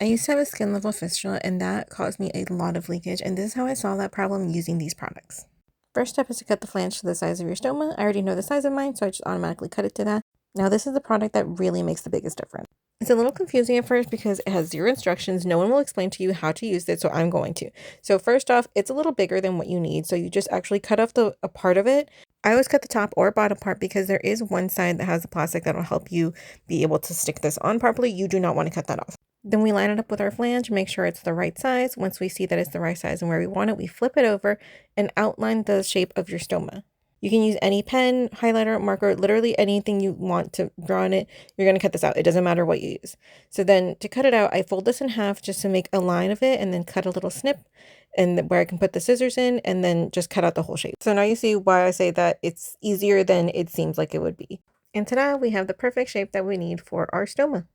I used to have a skin level fistula and that caused me a lot of leakage, and this is how I solved that problem using these products. First step is to cut the flange to the size of your stoma. I already know the size of mine, so I just automatically cut it to that. Now this is the product that really makes the biggest difference. It's a little confusing at first because it has zero instructions. No one will explain to you how to use it, so I'm going to. So first off, it's a little bigger than what you need, so you just actually cut off a part of it. I always cut the top or bottom part because there is one side that has the plastic that will help you be able to stick this on properly. You do not want to cut that off. Then we line it up with our flange, make sure it's the right size. Once we see that it's the right size and where we want it, we flip it over and outline the shape of your stoma. You can use any pen, highlighter, marker, literally anything you want to draw on it. You're going to cut this out. It doesn't matter what you use. So then to cut it out, I fold this in half just to make a line of it and then cut a little snip and where I can put the scissors in and then just cut out the whole shape. So now you see why I say that it's easier than it seems like it would be. And ta-da, we have the perfect shape that we need for our stoma.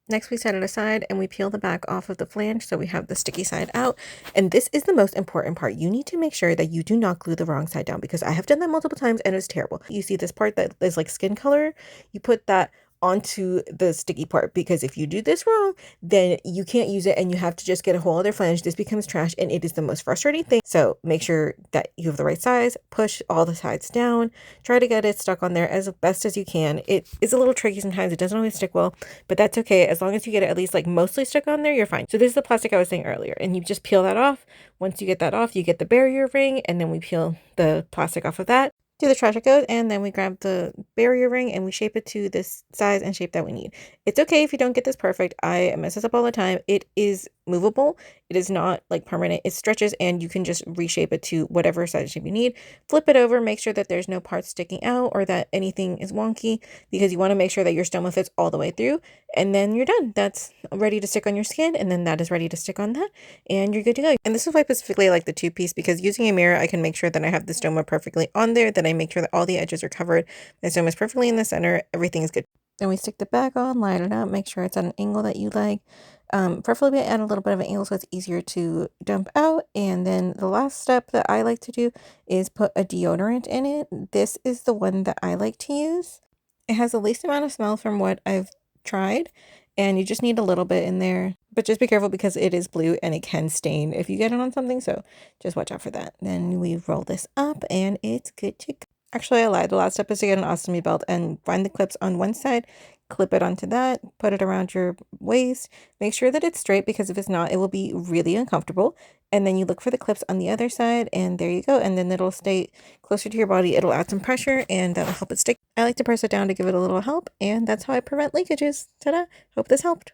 Next, we set it aside and we peel the back off of the flange so we have the sticky side out. And this is the most important part. You need to make sure that you do not glue the wrong side down because I have done that multiple times and it's terrible. You see this part that is like skin color, you put that onto the sticky part because if you do this wrong, then you can't use it and you have to just get a whole other flange. This becomes trash and it is the most frustrating thing. So make sure that you have the right size, push all the sides down, try to get it stuck on there as best as you can. It is a little tricky sometimes. It doesn't always stick well, but that's okay. As long as you get it at least like mostly stuck on there, you're fine. So this is the plastic I was saying earlier and you just peel that off. Once you get that off, you get the barrier ring and then we peel the plastic off of that. Do the trash it goes, and then we grab the barrier ring and we shape it to this size and shape that we need. It's okay if you don't get this perfect. I mess this up all the time. It is movable. It is not like permanent. It stretches and you can just reshape it to whatever size shape you need. Flip it over, make sure that there's no parts sticking out or that anything is wonky because you want to make sure that your stoma fits all the way through, and then you're done. That's ready to stick on your skin, and then that is ready to stick on that, and you're good to go. And this is why specifically I like the two-piece because using a mirror, I can make sure that I have the stoma perfectly on there, that I make sure that all the edges are covered, the stoma is perfectly in the center, everything is good. Then we stick the back on, line it up, make sure it's at an angle that you like. Preferably add a little bit of an angle so it's easier to dump out. And then the last step that I like to do is put a deodorant in it. This is the one that I like to use. It has the least amount of smell from what I've tried, and you just need a little bit in there. But just be careful because it is blue and it can stain if you get it on something, so just watch out for that. Then we roll this up and it's good to go. Actually, I lied. The last step is to get an ostomy belt and find the clips on one side, clip it onto that, put it around your waist. Make sure that it's straight because if it's not, it will be really uncomfortable. And then you look for the clips on the other side and there you go. And then it'll stay closer to your body. It'll add some pressure and that'll help it stick. I like to press it down to give it a little help. And that's how I prevent leakages. Ta-da! Hope this helped.